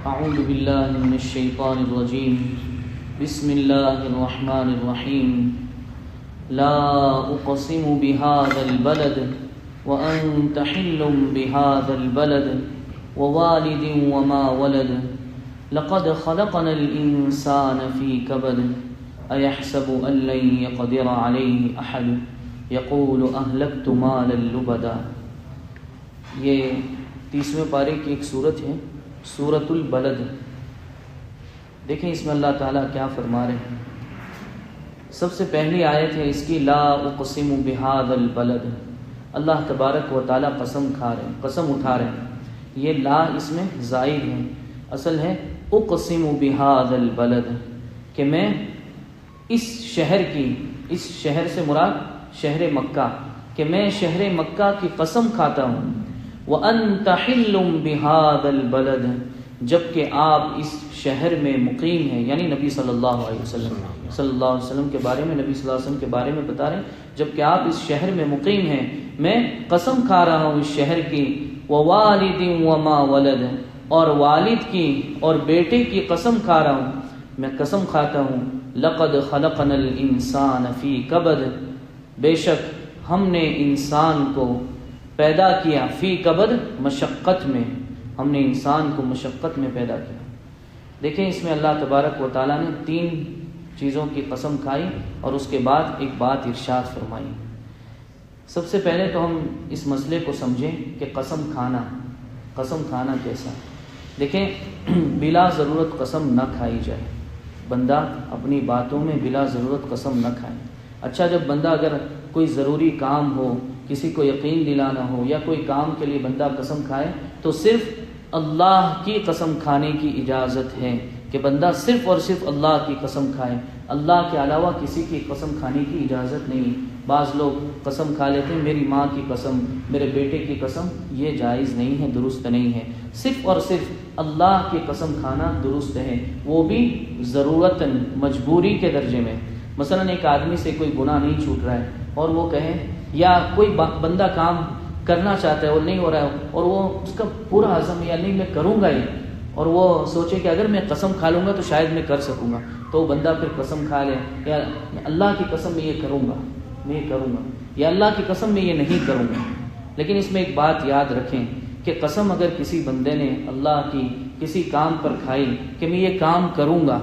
اعوذ باللہ من الشیطان الرجیم بسم اللہ الرحمن الرحیم لا اقسم بهذا البلد وانت حل بهذا البلد ووالد وما ولد لقد خلقنا الانسان في كبد ایحسب ان لن يقدر علیہ احد یقول اہلکت مالا لبدا۔ یہ 30ویں پارے کی ایک صورت ہے، سورۃ البلد۔ دیکھیں اس میں اللہ تعالیٰ کیا فرما رہے ہیں۔ سب سے پہلی آیت ہے اس کی، لا اقسم بہذا البلد۔ اللہ تبارک و تعالیٰ قسم اٹھا رہے ہیں۔ یہ لا اس میں زائد ہے، اصل ہے اقسم بہذا البلد، کہ میں اس شہر کی، اس شہر سے مراد شہر مکہ، کہ میں شہر مکہ کی قسم کھاتا ہوں۔ وَأَنْتَ حِلٌّ بِهَذَا الْبَلَدِ، جبکہ آپ اس شہر میں مقیم ہیں، یعنی نبی صلی اللہ علیہ وسلم کے بارے میں، نبی صلی اللہ علیہ وسلم کے بارے میں بتا رہے ہیں، جبکہ آپ اس شہر میں مقیم ہیں، میں قسم کھا رہا ہوں اس شہر کی۔ وَوَالِدٍ وَمَا وَلَدٍ، اور والد کی اور بیٹے کی قسم کھا رہا ہوں، میں قسم کھاتا ہوں۔ لَقَدْ خَلَقْنَا الْإِنسَانَ فِي كَبَدٍ، بے شک ہم نے انسان کو پیدا کیا، فی کبد مشقت میں، ہم نے انسان کو مشقت میں پیدا کیا۔ دیکھیں اس میں اللہ تبارک و تعالیٰ نے 3 چیزوں کی قسم کھائی اور اس کے بعد ایک بات ارشاد فرمائی۔ سب سے پہلے تو ہم اس مسئلے کو سمجھیں کہ قسم کھانا کیسا۔ دیکھیں بلا ضرورت قسم نہ کھائی جائے، بندہ اپنی باتوں میں بلا ضرورت قسم نہ کھائے۔ اچھا، جب بندہ اگر کوئی ضروری کام ہو، کسی کو یقین دلانا ہو، یا کوئی کام کے لیے بندہ قسم کھائے، تو صرف اللہ کی قسم کھانے کی اجازت ہے، کہ بندہ صرف اور صرف اللہ کی قسم کھائے، اللہ کے علاوہ کسی کی قسم کھانے کی اجازت نہیں۔ بعض لوگ قسم کھا لیتے ہیں، میری ماں کی قسم، میرے بیٹے کی قسم، یہ جائز نہیں ہے، درست نہیں ہے۔ صرف اور صرف اللہ کی قسم کھانا درست ہے، وہ بھی ضرورتاً، مجبوری کے درجے میں۔ مثلا ایک آدمی سے کوئی گناہ نہیں چھوٹ رہا ہے اور وہ کہے، یا کوئی بندہ کام کرنا چاہتا ہے اور نہیں ہو رہا ہے، اور وہ اس کا پورا عزم یا نہیں میں کروں گا ہی، اور وہ سوچے کہ اگر میں قسم کھا لوں گا تو شاید میں کر سکوں گا، تو وہ بندہ پھر قسم کھا لے، یا اللہ کی قسم میں یہ کروں گا، یا اللہ کی قسم میں یہ نہیں کروں گا۔ لیکن اس میں ایک بات یاد رکھیں کہ قسم اگر کسی بندے نے اللہ کی کسی کام پر کھائی کہ میں یہ کام کروں گا،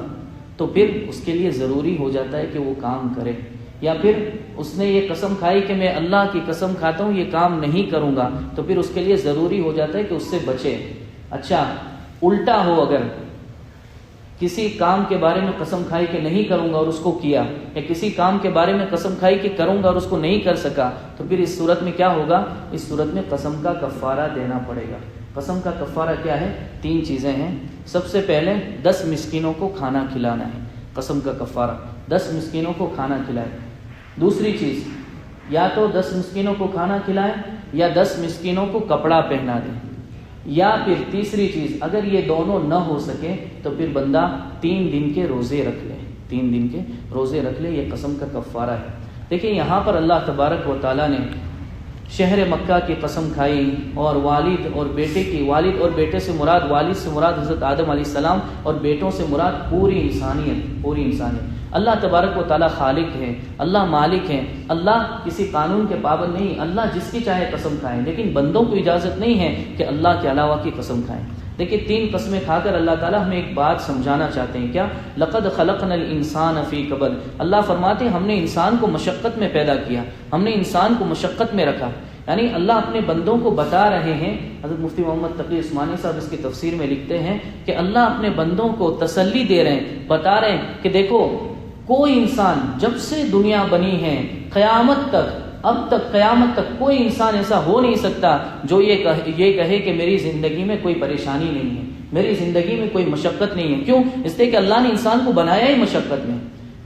تو پھر اس کے لیے ضروری ہو جاتا ہے کہ وہ کام کرے۔ یا پھر اس نے یہ قسم کھائی کہ میں اللہ کی قسم کھاتا ہوں یہ کام نہیں کروں گا، تو پھر اس کے لیے ضروری ہو جاتا ہے کہ اس سے بچے۔ اچھا، الٹا ہو، اگر کسی کام کے بارے میں قسم کھائی کہ نہیں کروں گا اور اس کو کیا، یا کسی کام کے بارے میں قسم کھائی کہ کروں گا اور اس کو نہیں کر سکا، تو پھر اس صورت میں کیا ہوگا؟ اس صورت میں قسم کا کفارہ دینا پڑے گا۔ قسم کا کفارہ کیا ہے؟ 3 چیزیں ہیں۔ سب سے پہلے 10 مسکینوں کو کھانا کھلانا ہے، قسم کا کفارہ 10 مسکینوں کو کھانا کھلائے۔ دوسری چیز، یا تو 10 مسکینوں کو کھانا کھلائے، یا 10 مسکینوں کو کپڑا پہنا دے، یا پھر تیسری چیز اگر یہ دونوں نہ ہو سکے تو پھر بندہ 3 دن کے روزے رکھ لے، 3 دن کے روزے رکھ لے، یہ قسم کا کفارہ ہے۔ دیکھیں یہاں پر اللہ تبارک و تعالیٰ نے شہر مکہ کی قسم کھائی، اور والد اور بیٹے کی، والد اور بیٹے سے مراد، والد سے مراد حضرت آدم علیہ السلام، اور بیٹوں سے مراد پوری انسانیت۔ اللہ تبارک و تعالیٰ خالق ہے، اللہ مالک ہے، اللہ کسی قانون کے پابند نہیں، اللہ جس کی چاہے قسم کھائے، لیکن بندوں کو اجازت نہیں ہے کہ اللہ کے علاوہ کی قسم کھائیں۔ دیکھیں 3 قسمیں کھا کر اللہ تعالیٰ ہمیں ایک بات سمجھانا چاہتے ہیں، کیا؟ لقد خلقنا الانسان فی کبد۔ اللہ فرماتے ہیں ہم نے انسان کو مشقت میں پیدا کیا، ہم نے انسان کو مشقت میں رکھا، یعنی اللہ اپنے بندوں کو بتا رہے ہیں۔ حضرت مفتی محمد تقی عثمانی صاحب اس کی تفسیر میں لکھتے ہیں کہ اللہ اپنے بندوں کو تسلی دے رہے ہیں، بتا رہے ہیں کہ دیکھو کوئی انسان جب سے دنیا بنی ہے قیامت تک، اب تک قیامت تک کوئی انسان ایسا ہو نہیں سکتا جو یہ کہے کہ میری زندگی میں کوئی پریشانی نہیں ہے، میری زندگی میں کوئی مشقت نہیں ہے۔ کیوں؟ اس لیے کہ اللہ نے انسان کو بنایا ہی مشقت میں۔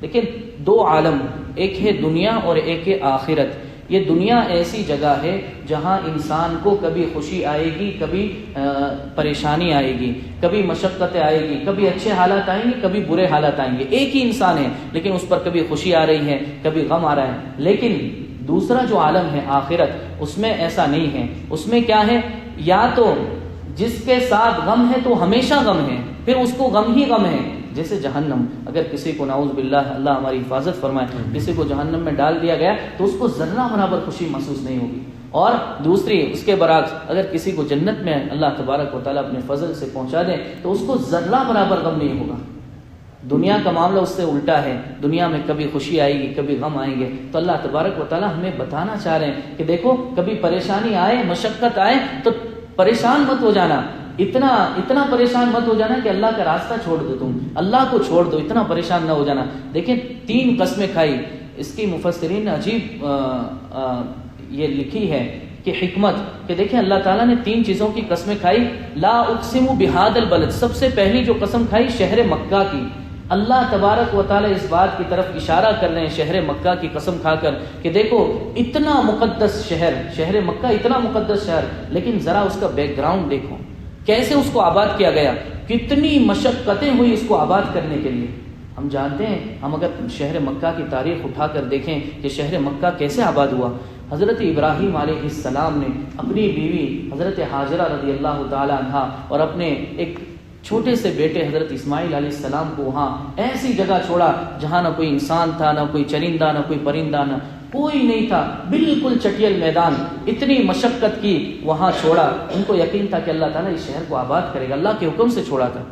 لیکن 2 عالم، ایک ہے دنیا اور ایک ہے آخرت۔ یہ دنیا ایسی جگہ ہے جہاں انسان کو کبھی خوشی آئے گی، کبھی پریشانی آئے گی، کبھی مشقتیں آئے گی، کبھی اچھے حالات آئیں گے، کبھی برے حالات آئیں گے۔ ایک ہی انسان ہے لیکن اس پر کبھی خوشی آ رہی ہے، کبھی غم آ رہا ہے۔ لیکن دوسرا جو عالم ہے آخرت، اس میں ایسا نہیں ہے۔ اس میں کیا ہے؟ یا تو جس کے ساتھ غم ہے تو ہمیشہ غم ہے، پھر اس کو غم ہی غم ہے. جیسے جہنم، اگر کسی کو نعوذ باللہ اللہ ہماری حفاظت فرمائے کسی کو جہنم میں ڈال دیا گیا تو اس کو ذرہ برابر خوشی محسوس نہیں ہوگی. اور دوسری اس کے برعکس اگر کسی کو جنت میں اللہ تبارک و تعالیٰ اپنے فضل سے پہنچا دے تو اس کو ذرہ برابر غم نہیں ہوگا. دنیا کا معاملہ اس سے الٹا ہے، دنیا میں کبھی خوشی آئے گی کبھی غم آئیں گے. تو اللہ تبارک و تعالیٰ ہمیں بتانا چاہ رہے ہیں کہ دیکھو کبھی پریشانی آئے مشقت آئے تو پریشان مت ہو جانا، اتنا پریشان مت ہو جانا کہ اللہ کا راستہ چھوڑ دو، تم اللہ کو چھوڑ دو، اتنا پریشان نہ ہو جانا. دیکھیں 3 قسمیں کھائی، اس کی مفسرین نے عجیب یہ لکھی ہے کہ حکمت کہ دیکھیں اللہ تعالیٰ نے 3 چیزوں کی قسمیں کھائی. لا اقسم بہذا البلد، سب سے پہلی جو قسم کھائی شہر مکہ کی. اللہ تبارک و تعالیٰ اس بات کی طرف اشارہ کر رہے ہیں شہر مکہ کی قسم کھا کر کہ دیکھو اتنا مقدس شہر مکہ اتنا مقدس شہر، لیکن ذرا اس کا بیک گراؤنڈ دیکھو، کیسے اس کو آباد کیا گیا، کتنی مشقتیں ہوئی اس کو آباد کرنے کے لیے. ہم جانتے ہیں، ہم اگر شہر مکہ کی تاریخ اٹھا کر دیکھیں کہ شہر مکہ کیسے آباد ہوا. حضرت ابراہیم علیہ السلام نے اپنی بیوی حضرت حاجرہ رضی اللہ تعالی عنہا اور اپنے ایک چھوٹے سے بیٹے حضرت اسماعیل علیہ السلام کو وہاں ایسی جگہ چھوڑا جہاں نہ کوئی انسان تھا، نہ کوئی چرندہ، نہ کوئی پرندہ، نہ کوئی نہیں تھا، بالکل چٹیل میدان. اتنی مشقت کی وہاں چھوڑا. ان کو یقین تھا کہ اللہ تعالیٰ اس شہر کو آباد کرے گا، اللہ کے حکم سے چھوڑا تھا.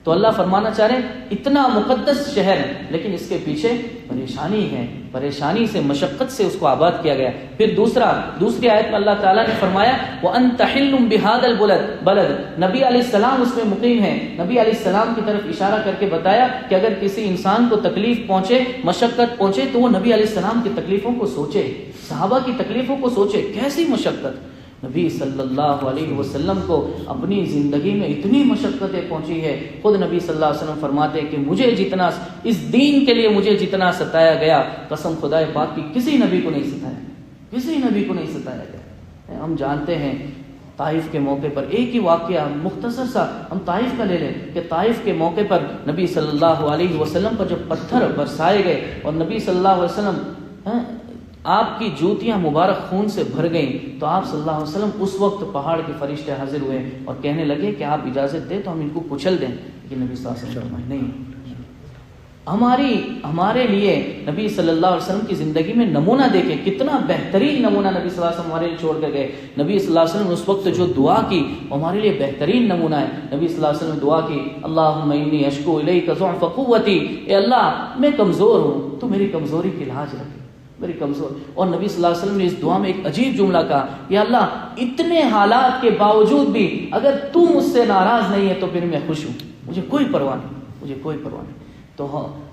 تو اللہ فرمانا چاہ رہے ہیں اتنا مقدس شہر، لیکن اس کے پیچھے پریشانی ہے، پریشانی سے مشقت سے اس کو آباد کیا گیا. پھر دوسری آیت میں اللہ تعالیٰ نے فرمایا وَأَنْتَ حِلٌّ بِهَذَا الْبَلَدِ، نبی علیہ السلام اس میں مقیم ہیں. نبی علیہ السلام کی طرف اشارہ کر کے بتایا کہ اگر کسی انسان کو تکلیف پہنچے، مشقت پہنچے تو وہ نبی علیہ السلام کی تکلیفوں کو سوچے، صحابہ کی تکلیفوں کو سوچے. کیسی مشقت، نبی صلی اللہ علیہ وسلم کو اپنی زندگی میں اتنی مشقتیں پہنچی ہے. خود نبی صلی اللہ علیہ وسلم فرماتے ہیں کہ مجھے جتنا اس دین کے لیے مجھے جتنا ستایا گیا، قسم خدائے پاک کی کسی نبی کو نہیں ستایا، کسی نبی کو نہیں ستایا گیا. ہم جانتے ہیں طائف کے موقع پر ایک ہی واقعہ مختصر سا ہم طائف کا لے لیں کہ طائف کے موقع پر نبی صلی اللہ علیہ وسلم پر جب پتھر برسائے گئے اور نبی صلی اللہ علیہ وسلم آپ کی جوتیاں مبارک خون سے بھر گئیں تو آپ صلی اللہ علیہ وسلم اس وقت پہاڑ کے فرشتے حاضر ہوئے اور کہنے لگے کہ آپ اجازت دیں تو ہم ان کو کچل دیں. لیکن نبی صلی اللہ علیہ وسلم فرمائے نہیں. ہمارے لیے نبی صلی اللہ علیہ وسلم کی زندگی میں نمونہ دیکھیں، کتنا بہترین نمونہ نبی صلی اللہ علیہ وسلم ہمارے لیے چھوڑ کر گئے. نبی صلی اللہ علیہ وسلم نے اس وقت جو دعا کی وہ ہمارے لیے بہترین نمونہ ہے. نبی صلی اللہ علیہ وسلم نے دعا کی اللہم انی اشکو الیک ضعف قوتی، اے اللہ میں کمزور ہوں تو میری کمزوری کی علاج رکھ، میری کمزور. اور نبی صلی اللہ علیہ وسلم نے اس دعا میں ایک عجیب جملہ کہا، یا اللہ اتنے حالات کے باوجود بھی اگر تو مجھ سے ناراض نہیں ہے تو پھر میں خوش ہوں، مجھے کوئی پرواہ نہیں، مجھے کوئی پرواہ نہیں. تو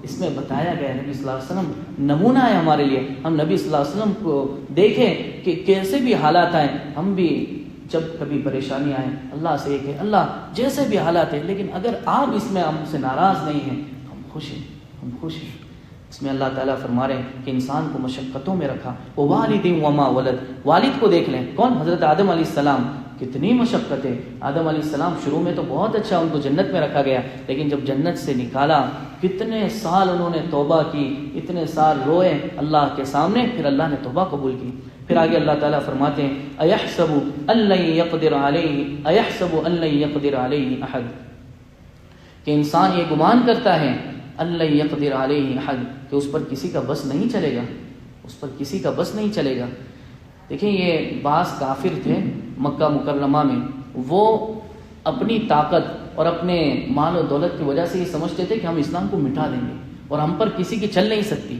اس میں بتایا گیا نبی صلی اللہ علیہ وسلم نمونہ ہے ہمارے لیے. ہم نبی صلی اللہ علیہ وسلم کو دیکھیں کہ کیسے بھی حالات آئیں، ہم بھی جب کبھی پریشانی آئے اللہ سے کہ اللہ جیسے بھی حالات ہیں لیکن اگر آپ اس میں ہم سے ناراض نہیں ہیں ہم خوش ہیں، ہم خوش ہیں. اس میں اللہ تعالیٰ فرما رہے ہیں کہ انسان کو مشقتوں میں رکھا. وَوَالِدٍ وَمَا وَلَدٍ، والد کو دیکھ لیں، کون؟ حضرت آدم علیہ السلام. کتنی مشقتیں. آدم علیہ السلام شروع میں تو بہت اچھا ان کو جنت میں رکھا گیا، لیکن جب جنت سے نکالا کتنے سال انہوں نے توبہ کی، اتنے سال روئے اللہ کے سامنے، پھر اللہ نے توبہ قبول کی. پھر آگے اللہ تعالیٰ فرماتے ہیں اَيَحْسَبُ أَن لَّن يَقْدِرَ عَلَيْهِ أَيَحْسَبُ أَن لَّن يَقْدِرَ عَلَيْهِ أَحَدٌ، کہ انسان یہ گمان کرتا ہے أَن لَّن يَقْدِرَ عَلَيْهِ أَحَدٌ کہ اس پر کسی کا بس نہیں چلے گا، اس پر کسی کا بس نہیں چلے گا. دیکھیں یہ بعض کافر تھے مکہ مکرمہ میں، وہ اپنی طاقت اور اپنے مال و دولت کی وجہ سے یہ سمجھتے تھے کہ ہم اسلام کو مٹا دیں گے اور ہم پر کسی کی چل نہیں سکتی.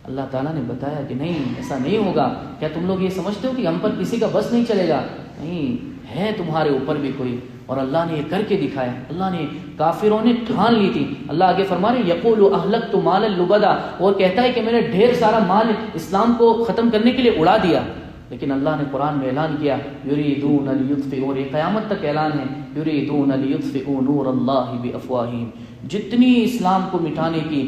اللہ تعالیٰ نے بتایا کہ نہیں، ایسا نہیں ہوگا. کیا تم لوگ یہ سمجھتے ہو کہ ہم پر کسی کا بس نہیں چلے گا؟ نہیں ہے، تمہارے اوپر بھی کوئی. اور اللہ نے یہ کر کے دکھایا. اللہ نے، کافروں نے ٹھان لی تھی. اللہ آگے فرما رہے یقول اہلکت مالا لبدا، وہ کہتا ہے کہ میں نے ڈھیر سارا مال اسلام کو ختم کرنے کے لیے اڑا دیا. لیکن اللہ نے قرآن میں اعلان کیا یریدون لیطفئوا، اور یہ قیامت تک اعلان ہے یریدون لیطفئوا نور اللہ بافواہہم. جتنی اسلام کو مٹانے کی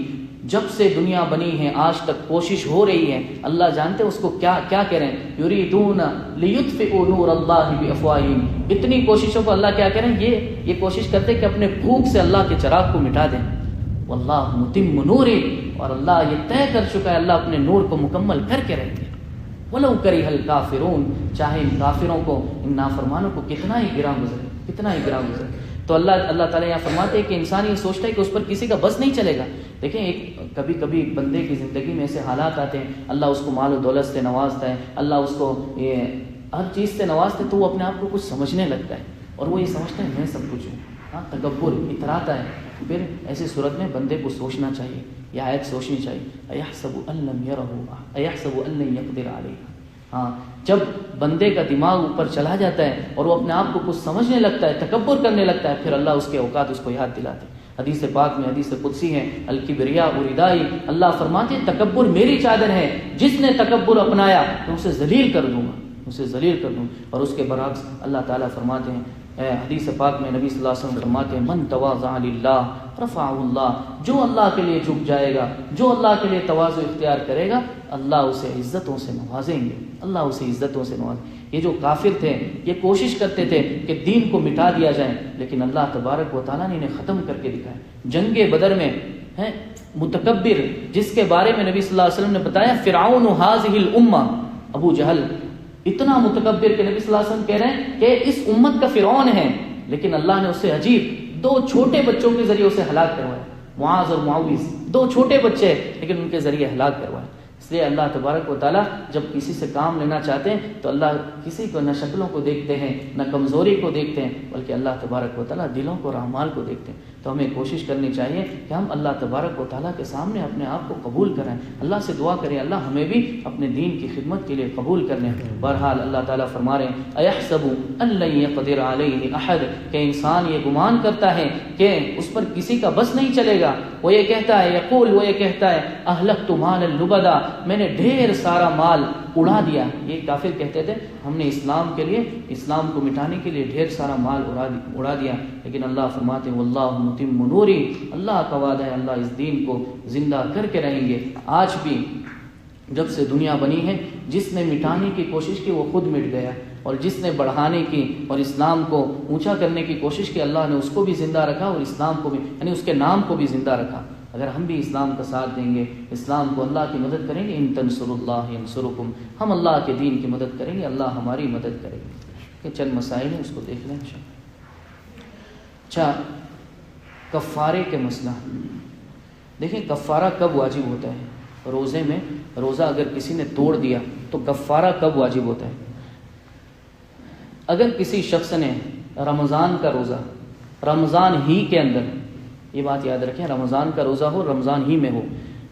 جب سے دنیا بنی ہے آج تک کوشش ہو رہی ہے، اللہ جانتے اس کو کیا کہہ رہے ہیں، یریدون لیطفئوا نور اللہ بافواہہم. اتنی کوششوں کو اللہ کیا کہہ رہے ہیں، یہ کوشش کرتے کہ اپنے بھوک سے اللہ کے چراغ کو مٹا دیں. واللہ متم نورہ، اور اللہ یہ طے کر چکا ہے اللہ اپنے نور کو مکمل کر کے رہیں گے. وَلَوْ كَرِهَ الْكَافِرُونَ، چاہے ان کافروں کو، ان نافرمانوں کو کتنا ہی گرا گزرے. کتنا ہی گراں گزرا. تو اللہ تعالیٰ یہاں فرماتے ہیں کہ انسان یہ سوچتا ہے کہ اس پر کسی کا بس نہیں چلے گا. دیکھیں کبھی کبھی بندے کی زندگی میں ایسے حالات آتے ہیں، اللہ اس کو مال و دولت سے نوازتا ہے، اللہ اس کو یہ ہر چیز سے نوازتا ہے، تو وہ اپنے آپ کو کچھ سمجھنے لگتا ہے اور وہ یہ سمجھتا ہے میں سب کچھ ہوں. ہاں، تکبر اتراتا ہے. پھر ایسی صورت میں بندے کو سوچنا چاہیے، یہ آیت سوچنی چاہیے، ایحسب ان لم یرہ ایحسب ان لن یقدر علیہ. ہاں، جب بندے کا دماغ اوپر چلا جاتا ہے اور وہ اپنے آپ کو کچھ سمجھنے لگتا ہے، تکبر کرنے لگتا ہے، پھر اللہ اس کے اوقات اس کو یاد دلاتے ہیں. حدیث پاک میں حدیث قدسی ہے، الکبریاء ردائی، اللہ فرماتے ہیں تکبر میری چادر ہے، جس نے تکبر اپنایا تو اسے ذلیل کر دوں گا، اسے ذلیل کر دوں. اور اس کے برعکس اللہ تعالیٰ فرماتے ہیں حدیث پاک میں، نبی صلی اللہ علیہ وسلم فرماتے ہیں من تواضع للہ رفعہ اللہ، جو اللہ کے لیے جھک جائے گا، جو اللہ کے لیے تواضع اختیار کرے گا، اللہ اسے عزتوں سے نوازیں گے، اللہ اسے عزتوں سے نوازیں گے. یہ جو کافر تھے یہ کوشش کرتے تھے کہ دین کو مٹا دیا جائے، لیکن اللہ تبارک و تعالیٰ نے انہیں ختم کر کے دکھایا. جنگ بدر میں متکبر جس کے بارے میں نبی صلی اللہ علیہ وسلم نے بتایا، فرعون ھذہ الامہ، ابو جہل اتنا متکبر کہ نبی صلی اللہ علیہ وسلم کہہ رہے ہیں کہ اس امت کا فرعون ہے، لیکن اللہ نے اسے عجیب 2 چھوٹے بچوں کے ذریعے اسے ہلاک کروایا. معاذ اور معوذ 2 چھوٹے بچے، لیکن ان کے ذریعے ہلاک کروایا. اس لیے اللہ تبارک و تعالیٰ جب کسی سے کام لینا چاہتے ہیں تو اللہ کسی کو نہ شکلوں کو دیکھتے ہیں نہ کمزوری کو دیکھتے ہیں، بلکہ اللہ تبارک و تعالیٰ دلوں کو اور اعمال کو دیکھتے ہیں. تو ہمیں کوشش کرنی چاہیے کہ ہم اللہ تبارک و تعالیٰ کے سامنے اپنے آپ کو قبول کریں، اللہ سے دعا کریں اللہ ہمیں بھی اپنے دین کی خدمت کے لیے قبول کر لیں. بہرحال اللہ تعالیٰ فرما رہے ہیں ایحسب ان لن یقدر علیہ احد، کہ انسان یہ گمان کرتا ہے کہ اس پر کسی کا بس نہیں چلے گا. وہ یہ کہتا ہے یقول، وہ یہ کہتا ہے اہلکت مالا لبدا، میں نے ڈھیر سارا مال اڑا دیا. یہ کافر کہتے تھے ہم نے اسلام کے لیے، اسلام کو مٹانے کے لیے ڈھیر سارا مال اڑا دیا. لیکن اللہ فرماتے ہیں واللہ متم نوری، اللہ کا وعدہ ہے اللہ اس دین کو زندہ کر کے رہیں گے. آج بھی جب سے دنیا بنی ہے جس نے مٹانے کی کوشش کی وہ خود مٹ گیا، اور جس نے بڑھانے کی اور اسلام کو اونچا کرنے کی کوشش کی اللہ نے اس کو بھی زندہ رکھا اور اسلام کو بھی، یعنی اس کے نام کو بھی زندہ رکھا. اگر ہم بھی اسلام کا ساتھ دیں گے، اسلام کو اللہ کی مدد کریں گے، ان تنصروا اللہ ینصرکم، ہم اللہ کے دین کی مدد کریں گے اللہ ہماری مدد کرے گا. کہ چند مسائل ہیں اس کو دیکھ لیں انشاءاللہ. اچھا، کفارے کے مسئلہ. دیکھیں کفارہ کب واجب ہوتا ہے؟ روزے میں روزہ اگر کسی نے توڑ دیا تو کفارہ کب واجب ہوتا ہے؟ اگر کسی شخص نے رمضان کا روزہ رمضان ہی کے اندر، یہ بات یاد رکھیں رمضان کا روزہ ہو رمضان ہی میں ہو،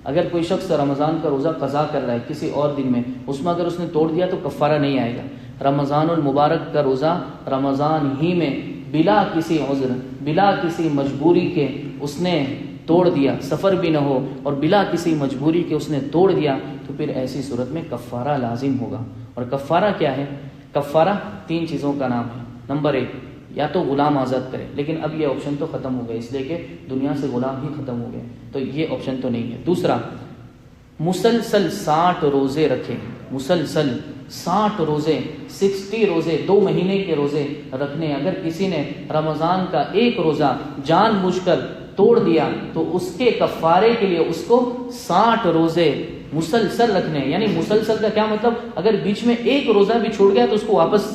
اگر کوئی شخص رمضان کا روزہ قضا کر رہا ہے کسی اور دن میں، اس میں اگر اس نے توڑ دیا تو کفارہ نہیں آئے گا. رمضان المبارک کا روزہ رمضان ہی میں بلا کسی عذر، بلا کسی مجبوری کے اس نے توڑ دیا، سفر بھی نہ ہو اور بلا کسی مجبوری کے اس نے توڑ دیا، تو پھر ایسی صورت میں کفارہ لازم ہوگا. اور کفارہ کیا ہے؟ کفارہ 3 چیزوں کا نام ہے. نمبر 1 یا تو غلام آزاد کرے، لیکن اب یہ آپشن تو ختم ہو گیا اس لیے کہ دنیا سے غلام ہی ختم ہو گئے، تو یہ آپشن تو نہیں ہے. دوسرا، مسلسل 60 روزے رکھے، مسلسل 60 روزے، 60 روزے، 2 مہینے کے روزے رکھنے. اگر کسی نے رمضان کا ایک روزہ جان بوجھ کر توڑ دیا تو اس کے کفارے کے لیے اس کو 60 روزے مسلسل رکھنے. یعنی مسلسل کا کیا مطلب؟ اگر بیچ میں ایک روزہ بھی چھوڑ گیا تو اس کو واپس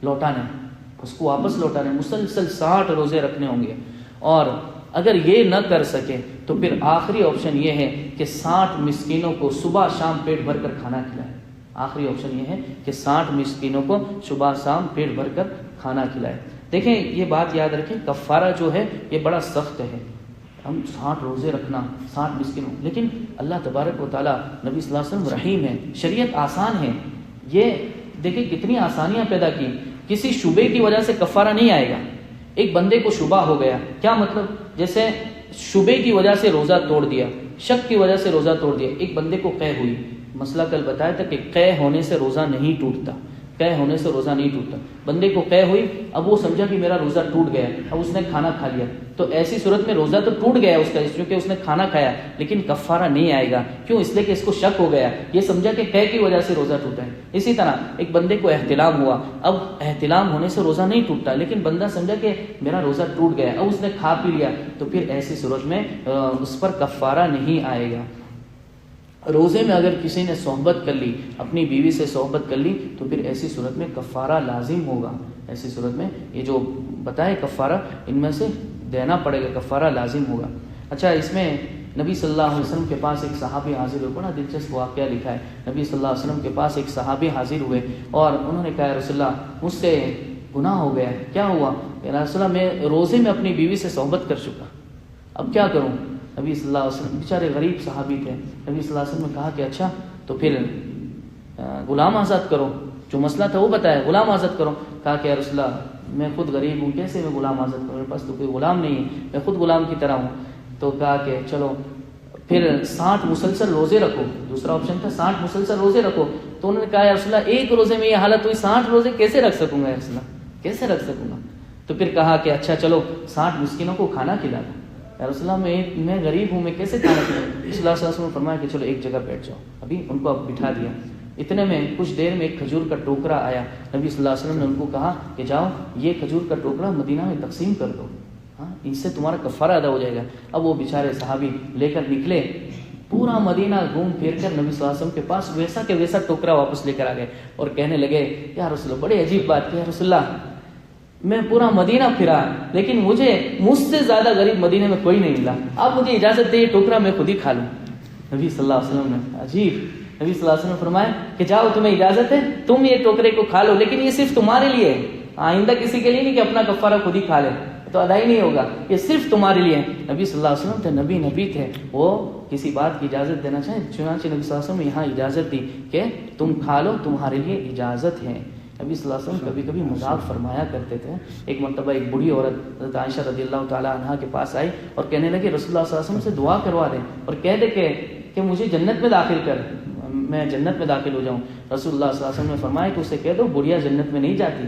لوٹانا ہے، اس کو واپس لوٹانا ہے. مسلسل 60 روزے رکھنے ہوں گے. اور اگر یہ نہ کر سکے تو پھر آخری آپشن یہ ہے کہ 60 مسکینوں کو صبح شام پیٹ بھر کر کھانا کھلائے. آخری آپشن یہ ہے کہ 60 مسکینوں کو صبح شام پیٹ بھر کر کھانا کھلائے. دیکھیں یہ بات یاد رکھیں کفارہ جو ہے یہ بڑا سخت ہے. ہم 60 روزے رکھنا 60 مسکینوں، لیکن اللہ تبارک و تعالیٰ نبی صلی اللہ علیہ وسلم رحیم ہے، شریعت آسان ہے. یہ دیکھیں کتنی آسانیاں پیدا کی. کسی شبے کی وجہ سے کفارہ نہیں آئے گا. ایک بندے کو شبہ ہو گیا، کیا مطلب؟ جیسے شبے کی وجہ سے روزہ توڑ دیا، شک کی وجہ سے روزہ توڑ دیا. ایک بندے کو قے ہوئی، مسئلہ کل بتایا تھا کہ قے ہونے سے روزہ نہیں ٹوٹتا، قے ہونے سے روزہ نہیں ٹوٹتا. بندے کو قے ہوئی، اب وہ سمجھا کہ میرا روزہ ٹوٹ گیا، اب اس نے کھانا کھا لیا، تو ایسی صورت میں روزہ تو ٹوٹ گیا اس کا، اس لیے کہ اس نے کھانا کھایا، لیکن کفارہ نہیں آئے گا. کیوں؟ اس لیے کہ اس کو شک ہو گیا، یہ سمجھا کہ قے کی وجہ سے روزہ ٹوٹا ہے. اسی طرح ایک بندے کو احتلام ہوا، اب احتلام ہونے سے روزہ نہیں ٹوٹتا، لیکن بندہ سمجھا کہ میرا روزہ ٹوٹ گیا، اب اس نے کھا پی لیا، تو پھر ایسی صورت میں اس پر کفارہ نہیں آئے گا. روزے میں اگر کسی نے صحبت کر لی، اپنی بیوی سے صحبت کر لی، تو پھر ایسی صورت میں کفارہ لازم ہوگا. ایسی صورت میں یہ جو بتائے کفارہ ان میں سے دینا پڑے گا، کفارہ لازم ہوگا۔ اچھا، اس میں نبی صلی اللہ علیہ وسلم کے پاس ایک صحابی حاضر ہوئے، بڑا دلچسپ واقعہ لکھا ہے۔ نبی صلی اللہ علیہ وسلم کے پاس ایک صحابی حاضر ہوئے اور انہوں نے کہا رسول اللہ مجھ سے گناہ ہو گیا ہے۔ کیا ہوا؟ کہ رسول اللہ میں روزے میں اپنی بیوی سے صحبت کر چکا، اب کیا کروں؟ نبی صلی اللہ علیہ وسلم بیچارے غریب صحابی تھے، نبی صلی اللہ علیہ وسلم نے کہا کہ اچھا تو پھر غلام آزاد کرو، جو مسئلہ تھا وہ بتایا، غلام آزاد کرو۔ کہا کہ رسول اللہ میں خود غریب ہوں، کیسے میں غلام آزاد کروں، میرے پاس تو کوئی غلام نہیں ہے، میں خود غلام کی طرح ہوں۔ تو کہا کہ چلو پھر 60 مسلسل روزے رکھو، دوسرا آپشن تھا 60 مسلسل روزے رکھو۔ تو انہوں نے کہا یا رسول اللہ ایک روزے میں یہ حالت ہوئی، 60 روزے کیسے رکھ سکوں گا یا رسول اللہ، کیسے رکھ سکوں گا؟ تو پھر کہا کہ اچھا چلو 60 مسکینوں کو کھانا کھلا دو۔ یا رسول اللہ میں غریب ہوں، میں کیسے کھانا کھلاؤں؟ رسول اللہ صلی اللہ علیہ وسلم نے فرمایا کہ چلو ایک جگہ بیٹھ جاؤ، ابھی ان کو اب بٹھا دیا۔ اتنے میں کچھ دیر میں ایک کھجور کا ٹوکرا آیا، نبی صلی اللہ علیہ وسلم نے ان کو کہا کہ جاؤ یہ کھجور کا ٹوکرا مدینہ میں تقسیم کر دو، ہاں اس سے تمہارا کفارہ ادا ہو جائے گا۔ اب وہ بیچارے صحابی لے کر نکلے، پورا مدینہ گھوم پھر کر نبی صلی اللہ علیہ وسلم کے پاس ویسا کہ ویسا ٹوکرا واپس لے کر آ گئے اور کہنے لگے یا رسول اللہ، بڑے عجیب بات کہ یا رسول اللہ میں پورا مدینہ پھرا لیکن مجھ سے زیادہ غریب مدینے میں کوئی نہیں ملا، آپ مجھے اجازت دے یہ ٹوکرا میں خود ہی کھا لوں۔ نبی صلی اللہ علیہ وسلم نے عجیب، نبی صلی اللہ علیہ وسلم نے فرمایا کہ جاؤ تمہیں اجازت ہے، تم یہ ٹوکرے کو کھا لو، لیکن یہ صرف تمہارے لیے ہے، آئندہ کسی کے لیے نہیں کہ اپنا کفارہ خود ہی کھا لے، تو ادا ہی نہیں ہوگا، یہ صرف تمہارے لیے۔ نبی صلی اللہ علیہ وسلم تھے، نبی تھے، وہ کسی بات کی اجازت دینا چاہیں، چنانچہ نبی صلی اللہ علیہ وسلم نے یہاں اجازت دی کہ تم کھا لو، تمہارے لیے اجازت ہے۔ نبی صلی اللہ علیہ وسلم کبھی کبھی مذاق فرمایا کرتے تھے۔ ایک مرتبہ ایک بوڑھی عورت حضرت عائشہ رضی اللہ تعالی عنہا کے پاس آئی اور کہنے لگی رسول اللہ صلی اللہ علیہ وسلم سے دعا کروا دیں اور کہہ دے کہ مجھے جنت میں داخل کر، میں جنت میں داخل ہو جاؤں۔ رسول اللہ صلی اللہ علیہ وسلم نے فرمایا کہ اسے کہہ دو بڑھیا جنت میں نہیں جاتی،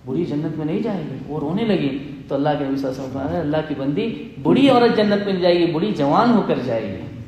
بڑی جنت میں نہیں جائے گی۔ وہ رونے لگی تو اللہ کے نبی صلی اللہ علیہ وسلم نے فرمایا اللہ کی بندی، بڑی عورت جنت میں نہیں جائے گی، بڑی جوان ہو کر جائے گی۔